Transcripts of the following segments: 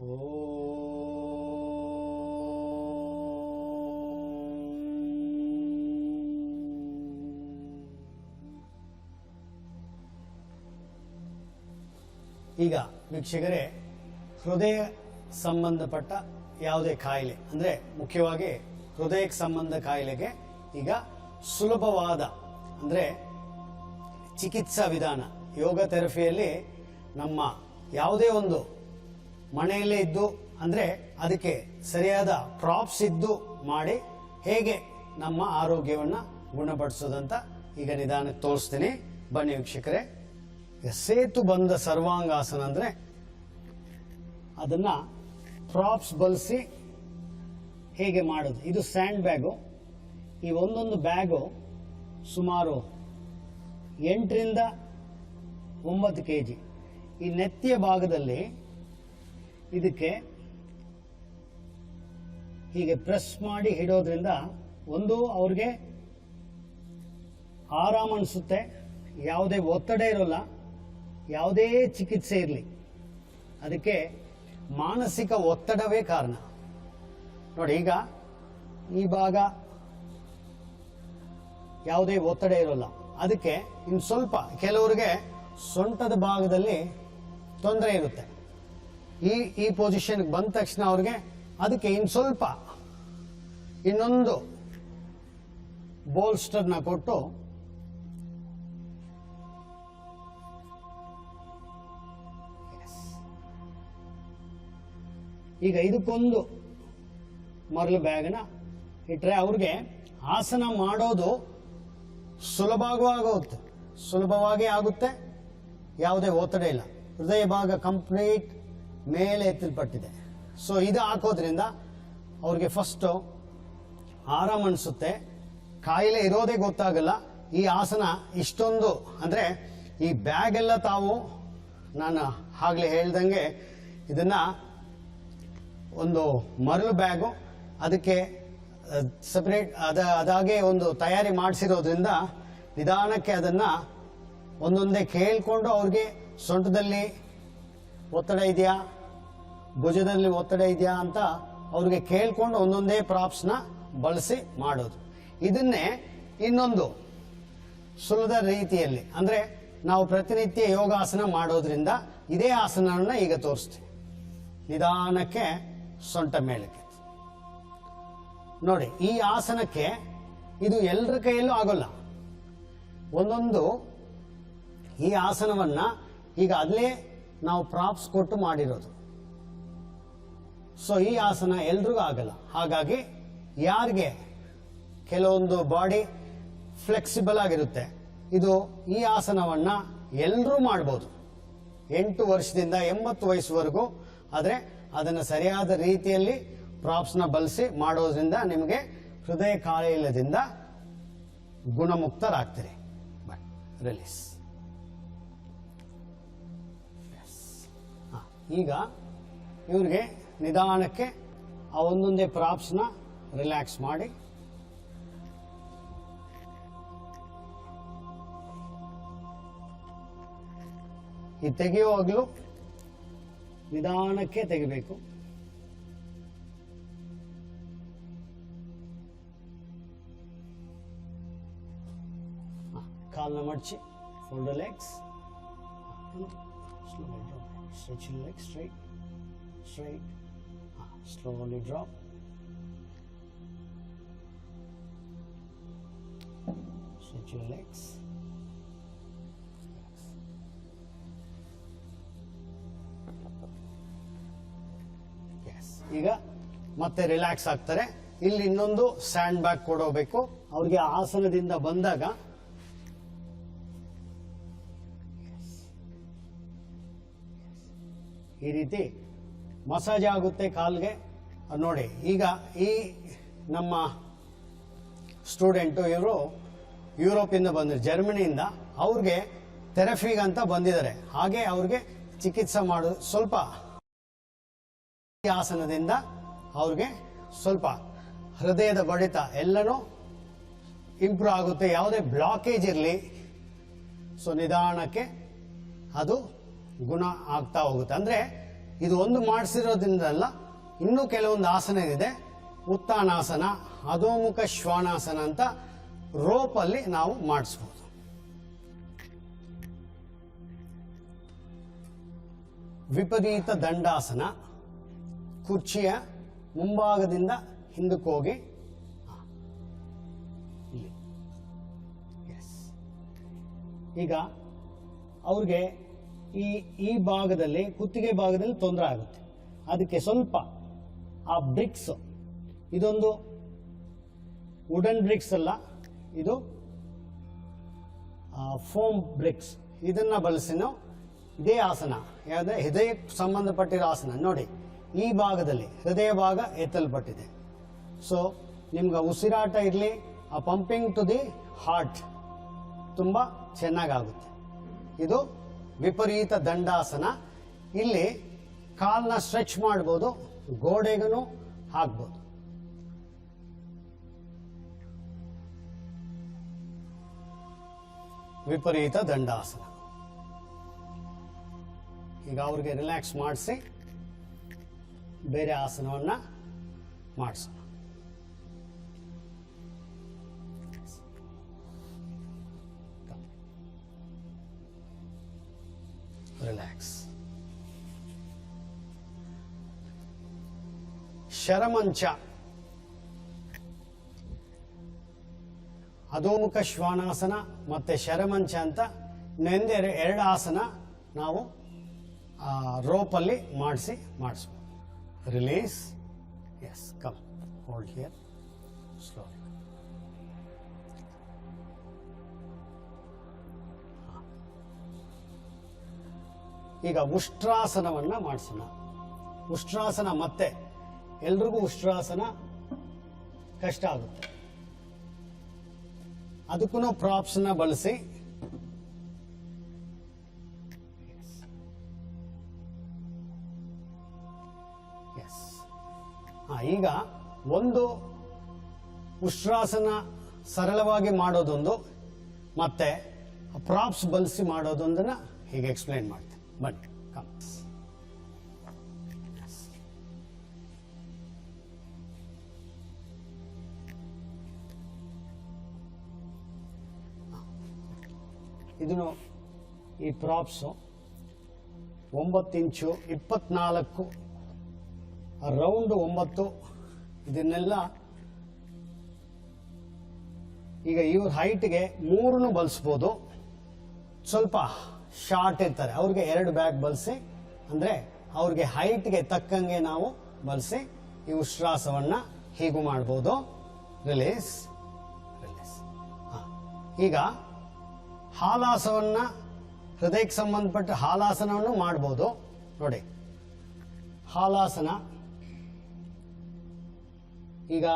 ಈಗ ವೀಕ್ಷಕರೇ, ಹೃದಯ ಸಂಬಂಧಪಟ್ಟ ಯಾವುದೇ ಕಾಯಿಲೆ ಅಂದರೆ ಮುಖ್ಯವಾಗಿ ಹೃದಯಕ್ಕೆ ಸಂಬಂಧ ಕಾಯಿಲೆಗೆ ಈಗ ಸುಲಭವಾದ ಅಂದರೆ ಚಿಕಿತ್ಸಾ ವಿಧಾನ ಯೋಗ ಥೆರಪಿಯಲ್ಲಿ ನಮ್ಮ ಯಾವುದೇ ಒಂದು ಮನೆಯಲ್ಲೇ ಇದ್ದು ಅಂದರೆ ಅದಕ್ಕೆ ಸರಿಯಾದ ಪ್ರಾಪ್ಸ್ ಇದ್ದು ಮಾಡಿ ಹೇಗೆ ನಮ್ಮ ಆರೋಗ್ಯವನ್ನು ಗುಣಪಡಿಸೋದಂತ ಈಗ ನಿಧಾನಕ್ಕೆ ತೋರಿಸ್ತೀನಿ. ಬನ್ನಿ ವೀಕ್ಷಕರೇ. ಸೇತು ಬಂದ ಸರ್ವಾಂಗಾಸನ ಅಂದರೆ ಅದನ್ನು ಪ್ರಾಪ್ಸ್ ಬಳಸಿ ಹೇಗೆ ಮಾಡೋದು. ಇದು ಸ್ಯಾಂಡ್ ಬ್ಯಾಗು. ಈ ಒಂದೊಂದು ಬ್ಯಾಗು ಸುಮಾರು 8 ರಿಂದ 9 kg. ಈ ನೆತ್ತಿಯ ಭಾಗದಲ್ಲಿ ಇದಕ್ಕೆ ಹೀಗೆ ಪ್ರೆಸ್ ಮಾಡಿ ಹಿಡೋದ್ರಿಂದ ಒಂದು ಅವ್ರಿಗೆ ಆರಾಮ ಅನಿಸುತ್ತೆ, ಯಾವುದೇ ಒತ್ತಡ ಇರೋಲ್ಲ, ಯಾವುದೇ ಚಿಕಿತ್ಸೆ ಇರಲಿ ಅದಕ್ಕೆ ಮಾನಸಿಕ ಒತ್ತಡವೇ ಕಾರಣ. ನೋಡಿ, ಈಗ ಈ ಭಾಗ ಯಾವುದೇ ಒತ್ತಡ ಇರೋಲ್ಲ, ಅದಕ್ಕೆ ಇನ್ನು ಸ್ವಲ್ಪ ಕೆಲವರಿಗೆ ಸೊಂಟದ ಭಾಗದಲ್ಲಿ ತೊಂದರೆ ಇರುತ್ತೆ. ಈ ಪೊಸಿಷನ್ಗೆ ಬಂದ ತಕ್ಷಣ ಅವ್ರಿಗೆ ಅದಕ್ಕೆ ಇನ್ನು ಸ್ವಲ್ಪ ಇನ್ನೊಂದು ಬೋಲ್ಸ್ಟರ್ನ ಕೊಟ್ಟು ಈಗ ಇದಕ್ಕೊಂದು ಮರಳು ಬ್ಯಾಗ್ನ ಇಟ್ಟರೆ ಅವ್ರಿಗೆ ಆಸನ ಮಾಡೋದು ಸುಲಭವಾಗಿ ಆಗುತ್ತೆ, ಯಾವುದೇ ಒತ್ತಡ ಇಲ್ಲ. ಹೃದಯ ಭಾಗ ಕಂಪ್ಲೀಟ್ ಮೇಲೆ ಎತ್ತಲ್ಪಟ್ಟಿದೆ. ಸೊ ಇದು ಹಾಕೋದ್ರಿಂದ ಅವ್ರಿಗೆ ಫಸ್ಟು ಆರಾಮ ಅನಿಸುತ್ತೆ, ಕಾಯಿಲೆ ಇರೋದೇ ಗೊತ್ತಾಗಲ್ಲ. ಈ ಆಸನ ಇಷ್ಟೊಂದು ಅಂದರೆ ಈ ಬ್ಯಾಗ್ ಎಲ್ಲ ತಾವು ನಾನು ಆಗಲೇ ಹೇಳ್ದಂಗೆ ಇದನ್ನು ಒಂದು ಮರಳು ಬ್ಯಾಗು ಅದಕ್ಕೆ ಸಪ್ರೇಟ್ ಅದಾಗೆ ಒಂದು ತಯಾರಿ ಮಾಡಿಸಿರೋದ್ರಿಂದ ನಿಧಾನಕ್ಕೆ ಅದನ್ನು ಒಂದೊಂದೇ ಕೇಳಿಕೊಂಡು ಅವ್ರಿಗೆ ಸೊಂಟದಲ್ಲಿ ಒತ್ತಡ ಇದೆಯಾ, ಭುಜದಲ್ಲಿ ಒತ್ತಡ ಇದೆಯಾ ಅಂತ ಅವ್ರಿಗೆ ಕೇಳಿಕೊಂಡು ಒಂದೊಂದೇ ಪ್ರಾಪ್ಸ್ನ ಬಳಸಿ ಮಾಡೋದು. ಇದನ್ನೇ ಇನ್ನೊಂದು ಸುಲಭ ರೀತಿಯಲ್ಲಿ ಅಂದರೆ ನಾವು ಪ್ರತಿನಿತ್ಯ ಯೋಗಾಸನ ಮಾಡೋದ್ರಿಂದ ಇದೇ ಆಸನವನ್ನು ಈಗ ತೋರಿಸ್ತೀವಿ. ನಿಧಾನಕ್ಕೆ ಸೊಂಟ ಮೇಲಕ್ಕೆ ನೋಡಿ. ಈ ಆಸನಕ್ಕೆ ಇದು ಎಲ್ಲರ ಕೈಯಲ್ಲೂ ಆಗೋಲ್ಲ. ಒಂದೊಂದು ಈ ಆಸನವನ್ನ ಈಗ ಅಲ್ಲೇ ನಾವು ಪ್ರಾಪ್ಸ್ ಕೊಟ್ಟು ಮಾಡಿರೋದು. ಸೊ ಈ ಆಸನ ಎಲ್ರಿಗೂ ಆಗಲ್ಲ. ಹಾಗಾಗಿ ಯಾರಿಗೆ ಕೆಲವೊಂದು ಬಾಡಿ ಫ್ಲೆಕ್ಸಿಬಲ್ ಆಗಿರುತ್ತೆ, ಇದು ಈ ಆಸನವನ್ನ ಎಲ್ಲರೂ ಮಾಡ್ಬೋದು 8 ವರ್ಷದಿಂದ 80 ವಯಸ್ಸುವರೆಗೂ. ಆದರೆ ಅದನ್ನು ಸರಿಯಾದ ರೀತಿಯಲ್ಲಿ ಪ್ರಾಪ್ಸ್ನ ಬಳಸಿ ಮಾಡೋದ್ರಿಂದ ನಿಮಗೆ ಹೃದಯ ಕಾಯಿಲೆಯಿಂದ ಗುಣಮುಕ್ತರಾಗ್ತೀರಿ. But release. ಈಗ ಇವ್ರಿಗೆ ನಿಧಾನಕ್ಕೆ ಆ ಒಂದೊಂದೇ ಪ್ರಾಪ್ಸ್ನ ರಿಲ್ಯಾಕ್ಸ್ ಮಾಡಿ ಈ ತೆಗೆಯುವಾಗಲೂ ನಿಧಾನಕ್ಕೆ ತೆಗಿಬೇಕು. ಕಾಲನ್ನ ಮಡಚಿ, fold legs, slowly drop, stretch your legs straight, slowly drop, stretch your legs. ಈಗ ಮತ್ತೆ ರಿಲ್ಯಾಕ್ಸ್ ಆಗ್ತಾರೆ. ಇಲ್ಲಿ ಇನ್ನೊಂದು ಸ್ಟ್ಯಾಂಡ್ ಬ್ಯಾಕ್ ಕೊಡೋಬೇಕು ಅವ್ರಿಗೆ. ಆಸನದಿಂದ ಬಂದಾಗ ಈ ರೀತಿ ಮಸಾಜ್ ಆಗುತ್ತೆ ಕಾಲ್ಗೆ. ನೋಡಿ, ಈಗ ಈ ನಮ್ಮ ಸ್ಟೂಡೆಂಟು ಇವರು ಯುರೋಪಿಂದ ಬಂದರು, ಜರ್ಮನಿಯಿಂದ. ಅವ್ರಿಗೆ ಥೆರಪಿಗಂತ ಬಂದಿದ್ದಾರೆ. ಹಾಗೆ ಅವ್ರಿಗೆ ಚಿಕಿತ್ಸೆ ಮಾಡೋದು ಸ್ವಲ್ಪ ಈ ಆಸನದಿಂದ ಅವ್ರಿಗೆ ಸ್ವಲ್ಪ ಹೃದಯದ ಬಡಿತ ಎಲ್ಲನೂ ಇಂಪ್ರೂವ್ ಆಗುತ್ತೆ. ಯಾವುದೇ ಬ್ಲಾಕೇಜ್ ಇರಲಿ ಸೊ ನಿಧಾನಕ್ಕೆ ಅದು ಗುಣ ಆಗ್ತಾ ಹೋಗುತ್ತೆ. ಅಂದರೆ ಇದು ಒಂದು ಮಾಡಿಸಿರೋದ್ರಿಂದಲ್ಲ, ಇನ್ನೂ ಕೆಲವೊಂದು ಆಸನ ಇದೆ. ಉತ್ತಾನಾಸನ, ಅಧೋಮುಖ ಶ್ವಾನಾಸನ ಅಂತ ರೋಪಲ್ಲಿ ನಾವು ಮಾಡಿಸ್ಬೋದು. ವಿಪರೀತ ದಂಡಾಸನ, ಕುರ್ಚಿಯ ಮುಂಭಾಗದಿಂದ ಹಿಂದಕ್ಕೆ ಹೋಗಿ ಇಲ್ಲಿ. ಈಗ ಅವ್ರಿಗೆ ಈ ಭಾಗದಲ್ಲಿ, ಕುತ್ತಿಗೆ ಭಾಗದಲ್ಲಿ ತೊಂದರೆ ಆಗುತ್ತೆ. ಅದಕ್ಕೆ ಸ್ವಲ್ಪ ಆ ಬ್ರಿಕ್ಸ್, ಇದೊಂದು ವುಡನ್ ಬ್ರಿಕ್ಸ್ ಅಲ್ಲ, ಇದು ಫೋಮ್ ಬ್ರಿಕ್ಸ್, ಇದನ್ನ ಬಳಸಿ ನಾವು ಇದೇ ಆಸನ, ಯಾವುದೇ ಹೃದಯಕ್ಕೆ ಸಂಬಂಧಪಟ್ಟಿರೋ ಆಸನ ನೋಡಿ. ಈ ಭಾಗದಲ್ಲಿ ಹೃದಯ ಭಾಗ ಎತ್ತಲ್ಪಟ್ಟಿದೆ. ಸೊ ನಿಮ್ಗೆ ಉಸಿರಾಟ ಇರಲಿ, ಆ ಪಂಪಿಂಗ್ ಟು ದಿ ಹಾರ್ಟ್ ತುಂಬ ಚೆನ್ನಾಗಾಗುತ್ತೆ. ಇದು ವಿಪರೀತ ದಂಡಾಸನ. ಇಲ್ಲಿ ಕಾಲ್ನ ಸ್ಟ್ರೆಚ್ ಮಾಡ್ಬೋದು, ಗೋಡೆಗೂ ಹಾಕ್ಬೋದು. ವಿಪರೀತ ದಂಡಾಸನ. ಈಗ ಅವ್ರಿಗೆ ರಿಲ್ಯಾಕ್ಸ್ ಮಾಡಿಸಿ ಬೇರೆ ಆಸನವನ್ನ ಮಾಡಿಸೋಣ. ರಿಲ್ಯಾಕ್ಸ್. ಶರಮಂಚ, ಅಧೋಮುಖ ಶ್ವಾನಾಸನ ಮತ್ತೆ ಶರಮಂಚ ಅಂತ ಎರಡು ಆಸನ ನಾವು ರೋಪಲ್ಲಿ ಮಾಡಿಸ್ಬೋದು. Release. Yes, come, hold here slowly. ಈಗ ಉಷ್ಟ್ರಾಸನವನ್ನ ಮಾಡಿಸೋಣ. ಉಷ್ಟ್ರಾಸನ ಮತ್ತೆ ಎಲ್ರಿಗೂ ಉಷ್ಟ್ರಾಸನ ಕಷ್ಟ ಆಗುತ್ತೆ. ಅದಕ್ಕೂ ಪ್ರಾಪ್ಸ್ನ ಬಳಸಿ ಈಗ ಒಂದು ಉಷ್ಟ್ರಾಸನ ಸರಳವಾಗಿ ಮಾಡೋದೊಂದು, ಮತ್ತೆ ಪ್ರಾಪ್ಸ್ ಬಳಸಿ ಮಾಡೋದೊಂದನ್ನ ಹೀಗೆ ಎಕ್ಸ್ಪ್ಲೈನ್ ಮಾಡ್ತೀನಿ. ಬನ್ನಿ, ಇದನ್ನು ಈ ಪ್ರಾಪ್ಸು 9 ಇಂಚು 24 ರೌಂಡ್ 9. ಇದನ್ನೆಲ್ಲ ಈಗ ಇವ್ರ ಹೈಟ್ಗೆ 3 ಬಳಸ್ಬೋದು. ಸ್ವಲ್ಪ ಶಾರ್ಟ್ ಇರ್ತಾರೆ, ಅವ್ರಿಗೆ 2 ಬ್ಯಾಗ್ ಬಳಸಿ, ಅಂದ್ರೆ ಅವ್ರಿಗೆ ಹೈಟ್ಗೆ ತಕ್ಕಂಗೆ ನಾವು ಬಳಸಿ ಈ ಉಷ್ಟ್ರಾಸವನ್ನ ಹೀಗೂ ಮಾಡ್ಬೋದು. Release, release. ಈಗ ಹಾಲಾಸವನ್ನ, ಹೃದಯಕ್ಕೆ ಸಂಬಂಧಪಟ್ಟ ಹಾಲಾಸನವನ್ನು ಮಾಡ್ಬೋದು. ನೋಡಿ, ಹಾಲಾಸನ. ಈಗ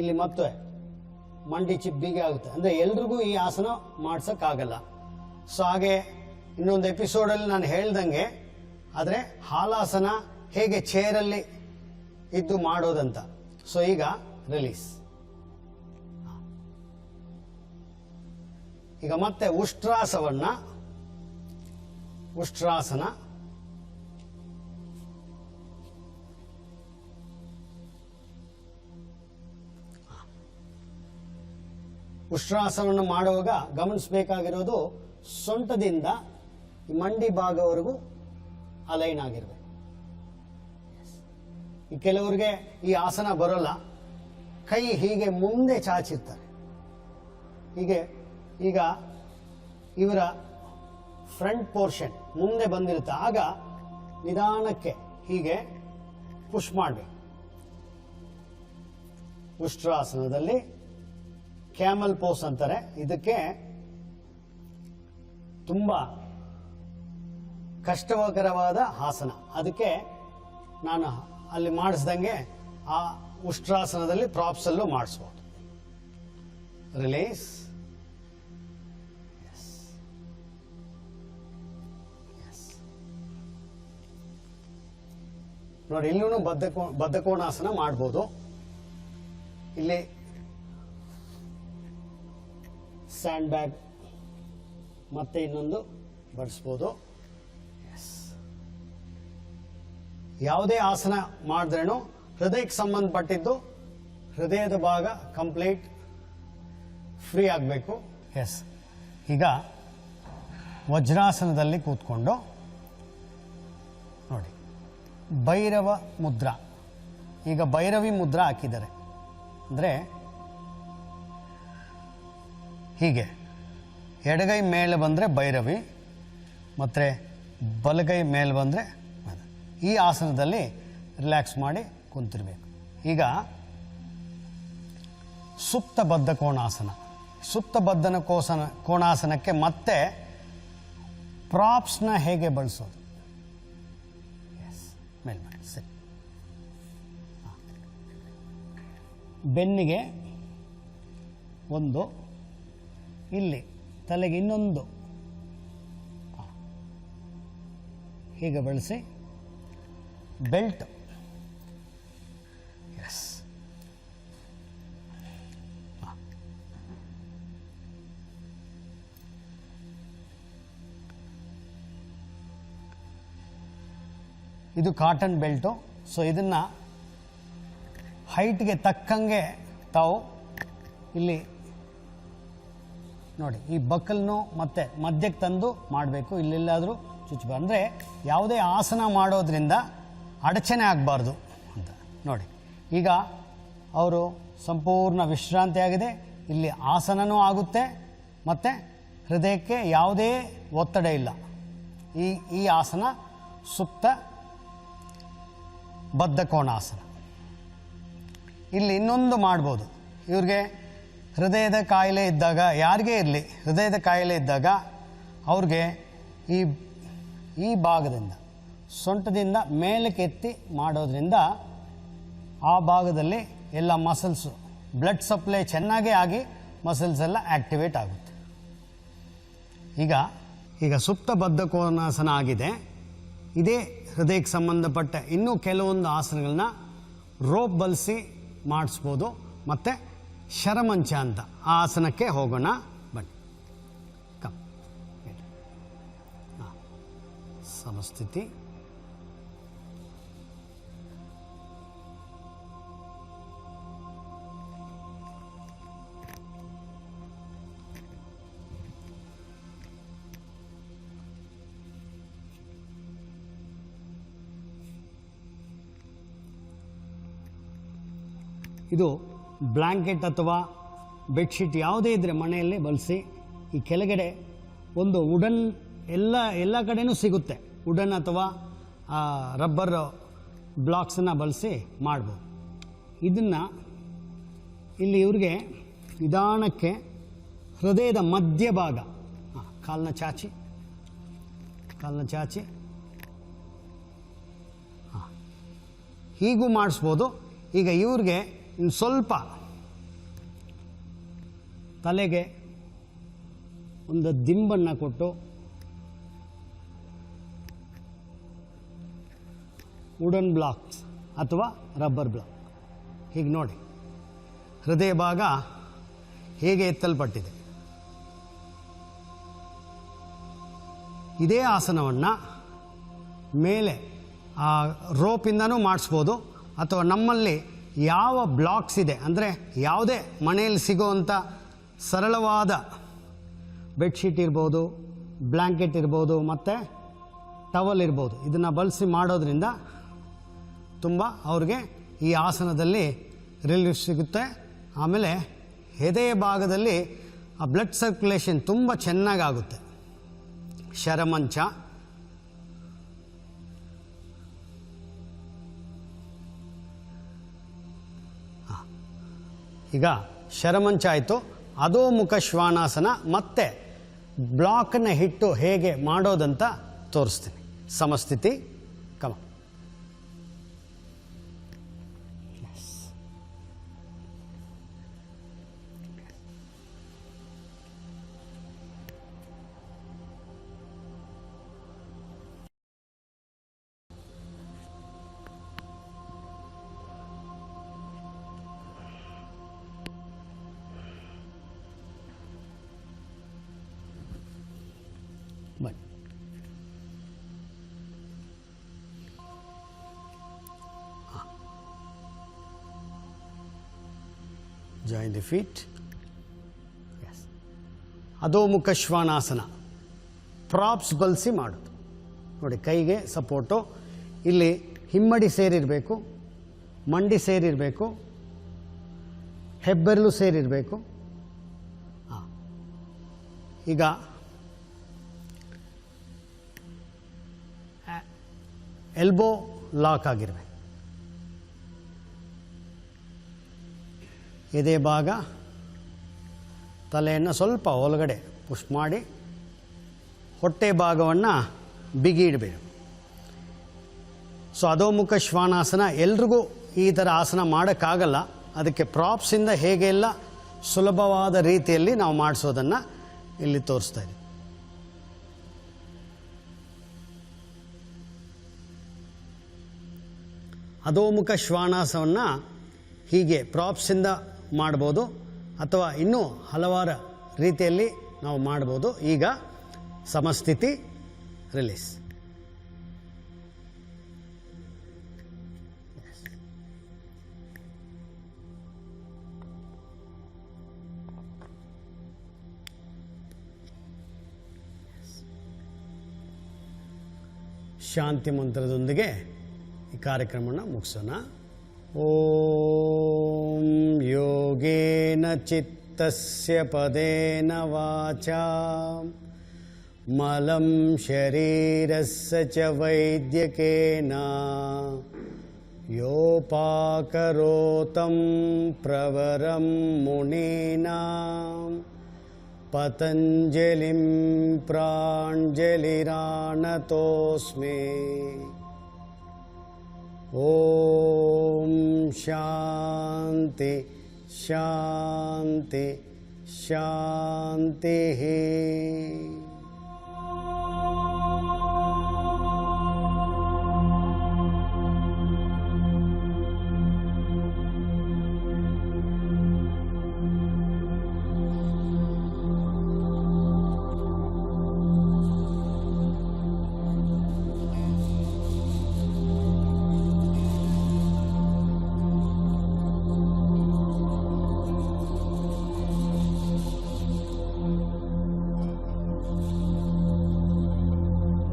ಇಲ್ಲಿ ಮತ್ತೆ ಮಂಡಿ ಚಿಬ್ಬಿಗೆ ಆಗುತ್ತೆ, ಅಂದ್ರೆ ಎಲ್ರಿಗೂ ಈ ಆಸನ ಮಾಡ್ಸಕ್ಕಾಗಲ್ಲ. ಸೊ ಹಾಗೆ ಇನ್ನೊಂದು ಎಪಿಸೋಡಲ್ಲಿ ನಾನು ಹೇಳ್ದಂಗೆ, ಆದರೆ ಹಾಲಾಸನ ಹೇಗೆ ಚೇರಲ್ಲಿ ಇದ್ದು ಮಾಡೋದಂತ. ಸೊ ಈಗ ರಿಲೀಸ್. ಈಗ ಮತ್ತೆ ಉಷ್ಟ್ರಾಸವನ್ನ, ಉಷ್ಟ್ರಾಸನ. ಉಷ್ಟ್ರಾಸನವನ್ನು ಮಾಡುವಾಗ ಗಮನಿಸಬೇಕಾಗಿರೋದು, ಸೊಂಟದಿಂದ ಮಂಡಿ ಭಾಗವರೆಗೂ ಅಲೈನ್ ಆಗಿರ್ಬೇಕು. ಈ ಕೆಲವರಿಗೆ ಈ ಆಸನ ಬರೋಲ್ಲ, ಕೈ ಹೀಗೆ ಮುಂದೆ ಚಾಚಿರ್ತಾರೆ. ಹೀಗೆ ಈಗ ಇವರ ಫ್ರಂಟ್ ಪೋರ್ಷನ್ ಮುಂದೆ ಬಂದಿರುತ್ತೆ, ಆಗ ನಿಧಾನಕ್ಕೆ ಹೀಗೆ ಪುಷ್ ಮಾಡಬೇಕು. ಉಷ್ಟ್ರಾಸನದಲ್ಲಿ ಕ್ಯಾಮಲ್ ಪೋಸ್ ಅಂತಾರೆ. ಇದಕ್ಕೆ ತುಂಬಾ ಕಷ್ಟಕರವಾದ ಆಸನ. ಅದಕ್ಕೆ ನಾನು ಅಲ್ಲಿ ಮಾಡಿಸ್ದಂಗೆ ಆ ಉಷ್ಟ್ರಾಸನದಲ್ಲಿ ಪ್ರಾಪ್ಸ್ ಅಲ್ಲೂ ಮಾಡಿಸ್ಬೋದು. ರಿಲೀಸ್. ನೋಡಿ, ಇಲ್ಲೂ ಬದ್ಧಕೋಣಾಸನ ಮಾಡ್ಬೋದು. ಇಲ್ಲಿ ಸ್ಯಾಂಡ್ ಬ್ಯಾಗ್ ಮತ್ತೆ ಇನ್ನೊಂದು ಬಳಸ್ಬೋದು. ಯಾವುದೇ ಆಸನ ಮಾಡಿದ್ರೇನು ಹೃದಯಕ್ಕೆ ಸಂಬಂಧಪಟ್ಟಿದ್ದು ಹೃದಯದ ಭಾಗ ಕಂಪ್ಲೀಟ್ ಫ್ರೀ ಆಗಬೇಕು. ಎಸ್, ಈಗ ವಜ್ರಾಸನದಲ್ಲಿ ಕೂತ್ಕೊಂಡು ನೋಡಿ, ಭೈರವ ಮುದ್ರಾ. ಈಗ ಭೈರವಿ ಮುದ್ರಾ ಹಾಕಿದ್ದಾರೆ ಅಂದರೆ ಹೀಗೆ ಎಡಗೈ ಮೇಲೆ ಬಂದರೆ ಭೈರವಿ ಮತ್ತು ಬಲಗೈ ಮೇಲೆ ಬಂದರೆ ಈ ಆಸನದಲ್ಲಿ ರಿಲ್ಯಾಕ್ಸ್ ಮಾಡಿ ಕುಂತಿರ್ಬೇಕು. ಈಗ ಸುಪ್ತಬದ್ಧ ಕೋಣಾಸನ. ಸುಪ್ತಬದ್ಧನ ಕೋಣಾಸನಕ್ಕೆ ಮತ್ತೆ ಪ್ರಾಪ್ಸ್ನ ಹೇಗೆ ಬಳಸೋದು? ಎಸ್, ಮೇಲ್ಮೈ ಸರಿ. ಬೆನ್ನಿಗೆ ಒಂದು, ಇಲ್ಲಿ ತಲೆಗೆ ಇನ್ನೊಂದು, ಹೀಗೆ ಬಳಸಿ ಬೆಲ್ಟ್. ಎಸ್, ಇದು ಕಾಟನ್ ಬೆಲ್ಟು. ಸೊ ಇದನ್ನು ಹೈಟ್ಗೆ ತಕ್ಕಂಗೆ ತಾವು ಇಲ್ಲಿ ನೋಡಿ ಈ ಬಕ್ಕಲ್ನು ಮತ್ತೆ ಮಧ್ಯಕ್ಕೆ ತಂದು ಮಾಡಬೇಕು. ಇಲ್ಲೆಲ್ಲಾದರೂ ಚುಚ್ಚಬಾರ್ದು, ಅಂದರೆ ಯಾವುದೇ ಆಸನ ಮಾಡೋದ್ರಿಂದ ಅಡಚಣೆ ಆಗಬಾರ್ದು ಅಂತ ನೋಡಿ. ಈಗ ಅವರು ಸಂಪೂರ್ಣ ವಿಶ್ರಾಂತಿ ಆಗಿದೆ, ಇಲ್ಲಿ ಆಸನನೂ ಆಗುತ್ತೆ ಮತ್ತು ಹೃದಯಕ್ಕೆ ಯಾವುದೇ ಒತ್ತಡ ಇಲ್ಲ. ಈ ಆಸನ ಸುಪ್ತ ಬದ್ಧ ಕೋಣಾಸನ. ಇಲ್ಲಿ ಇನ್ನೊಂದು ಮಾಡ್ಬೋದು, ಇವ್ರಿಗೆ ಹೃದಯದ ಕಾಯಿಲೆ ಇದ್ದಾಗ, ಯಾರಿಗೇ ಇರಲಿ ಹೃದಯದ ಕಾಯಿಲೆ ಇದ್ದಾಗ ಅವ್ರಿಗೆ ಈ ಭಾಗದಿಂದ ಸೊಂಟದಿಂದ ಮೇಲಕ್ಕೆ ಎತ್ತಿ ಮಾಡೋದ್ರಿಂದ ಆ ಭಾಗದಲ್ಲಿ ಎಲ್ಲ ಮಸಲ್ಸು ಬ್ಲಡ್ ಸಪ್ಲೈ ಚೆನ್ನಾಗೇ ಆಗಿ ಮಸಲ್ಸ್ ಎಲ್ಲ ಆ್ಯಕ್ಟಿವೇಟ್ ಆಗುತ್ತೆ. ಈಗ ಸುಪ್ತಬದ್ಧ ಕೋಣಾಸನ ಆಗಿದೆ. ಇದೇ ಹೃದಯಕ್ಕೆ ಸಂಬಂಧಪಟ್ಟ ಇನ್ನೂ ಕೆಲವೊಂದು ಆಸನಗಳನ್ನ ರೋಪ್ ಬಳಸಿ ಮಾಡಿಸ್ಬೋದು. ಮತ್ತು ಶರಮಂಚ ಅಂತ ಆ ಆಸನಕ್ಕೆ ಹೋಗೋಣ ಬನ್ನಿ. ಸಮಸ್ಥಿತಿ. ಇದು ಬ್ಲ್ಯಾಂಕೆಟ್ ಅಥವಾ ಬೆಡ್ಶೀಟ್ ಯಾವುದೇ ಇದ್ದರೆ ಮನೆಯಲ್ಲಿ ಬಳಸಿ. ಈ ಕೆಳಗಡೆ ಒಂದು ವುಡನ್ ಎಲ್ಲ ಕಡೆಯೂ ಸಿಗುತ್ತೆ, ವುಡನ್ ಅಥವಾ ರಬ್ಬರ್ ಬ್ಲಾಕ್ಸನ್ನು ಬಳಸಿ ಮಾಡ್ಬೋದು. ಇದನ್ನು ಇಲ್ಲಿ ಇವ್ರಿಗೆ ನಿಧಾನಕ್ಕೆ ಹೃದಯದ ಮಧ್ಯಭಾಗ ಕಾಲನ್ನ ಚಾಚಿ ಹೀಗೂ ಮಾಡಿಸ್ಬೋದು. ಈಗ ಇವ್ರಿಗೆ ಇನ್ನು ಸ್ವಲ್ಪ ತಲೆಗೆ ಒಂದು ದಿಂಬನ್ನು ಕೊಟ್ಟು ವುಡನ್ ಬ್ಲಾಕ್ಸ್ ಅಥವಾ ರಬ್ಬರ್ ಬ್ಲಾಕ್ ಹೀಗೆ ನೋಡಿ, ಹೃದಯ ಭಾಗ ಹೇಗೆ ಎತ್ತಲ್ಪಟ್ಟಿದೆ. ಇದೇ ಆಸನವನ್ನು ಮೇಲೆ ರೋಪಿಂದನೂ ಮಾಡಿಸ್ಬೋದು, ಅಥವಾ ನಮ್ಮಲ್ಲಿ ಯಾವ ಬ್ಲಾಕ್ಸ್ ಇದೆ ಅಂದರೆ ಯಾವುದೇ ಮನೆಯಲ್ಲಿ ಸಿಗೋವಂಥ ಸರಳವಾದ ಬೆಡ್ಶೀಟ್ ಇರ್ಬೋದು, ಬ್ಲ್ಯಾಂಕೆಟ್ ಇರ್ಬೋದು, ಮತ್ತು ಟವಲ್ ಇರ್ಬೋದು, ಇದನ್ನು ಬಳಸಿ ಮಾಡೋದ್ರಿಂದ ತುಂಬ ಅವ್ರಿಗೆ ಈ ಆಸನದಲ್ಲಿ ರಿಲೀಫ್ ಸಿಗುತ್ತೆ. ಆಮೇಲೆ ಎದೆಯ ಭಾಗದಲ್ಲಿ ಆ ಬ್ಲಡ್ ಸರ್ಕ್ಯುಲೇಷನ್ ತುಂಬ ಚೆನ್ನಾಗಾಗುತ್ತೆ. ಶರಮಂಚ. ಈಗ ಶರಮಂಚ ಆಯಿತು. ಅಧೋಮುಖ ಶ್ವಾನಾಸನ ಮತ್ತು ಬ್ಲಾಕನ್ನು ಹಿಟ್ಟು ಹೇಗೆ ಮಾಡೋದಂತ ತೋರಿಸ್ತೀನಿ. ಸಮಸ್ಥಿತಿ. ಕಮ. Join the feet. Yes, Adhomukha Svanasana props ಬಳಸಿ ಮಾಡೋದು. ನೋಡಿ, ಕೈಗೆ ಸಪೋರ್ಟು, ಇಲ್ಲಿ ಹಿಮ್ಮಡಿ ಸೇರಿರಬೇಕು, ಮಂಡಿ ಸೇರಿರಬೇಕು, ಹೆಬ್ಬೆರಳು ಸೇರಿರಬೇಕು. ಹಾಂ, ಈಗ ಎಲ್ಬೋ ಲಾಕ್ ಆಗಿರಬೇಕು. ಎದೆ ಭಾಗ, ತಲೆಯನ್ನು ಸ್ವಲ್ಪ ಒಳಗಡೆ ಪುಷ್ ಮಾಡಿ ಹೊಟ್ಟೆ ಭಾಗವನ್ನು ಬಿಗಿ ಇಡಬೇಕು. ಸೊ ಅಧೋಮುಖ ಶ್ವಾನಾಸನ ಎಲ್ರಿಗೂ ಈ ಥರ ಆಸನ ಮಾಡೋಕ್ಕಾಗಲ್ಲ. ಅದಕ್ಕೆ ಪ್ರಾಪ್ಸಿಂದ ಹೇಗೆಲ್ಲ ಸುಲಭವಾದ ರೀತಿಯಲ್ಲಿ ನಾವು ಮಾಡಿಸೋದನ್ನು ಇಲ್ಲಿ ತೋರಿಸ್ತಾ ಇದ್ದೀವಿ. ಅಧೋಮುಖ ಶ್ವಾನಾಸನವನ್ನು ಹೀಗೆ ಪ್ರಾಪ್ಸಿಂದ ಮಾಡ್ಬೋದು, ಅಥವಾ ಇನ್ನೂ ಹಲವಾರು ರೀತಿಯಲ್ಲಿ ನಾವು ಮಾಡ್ಬೋದು. ಈಗ ಸಮಸ್ಥಿತಿ, ರಿಲೀಸ್. ಶಾಂತಿ ಮಂತ್ರದೊಂದಿಗೆ ಈ ಕಾರ್ಯಕ್ರಮವನ್ನು ಮುಗಿಸೋಣ. ಓಂ ಯೋಗೇನ ಚಿತ್ತಸ್ಯ ಪದೇನ ವಾಚಾ ಮಲಂ ಶರೀರಸ್ಯ ಚ ವೈದ್ಯಕೇನ ಯೋಪಾಕರೋತಂ ಪ್ರವರಂ ಮುನೀನಾಂ ಪತಂಜಲಿಂ ಪ್ರಾಂಜಲಿರಾನತೋಸ್ಮಿ. ಓಂ ಶಾಂತಿ ಶಾಂತಿ ಶಾಂತಿ.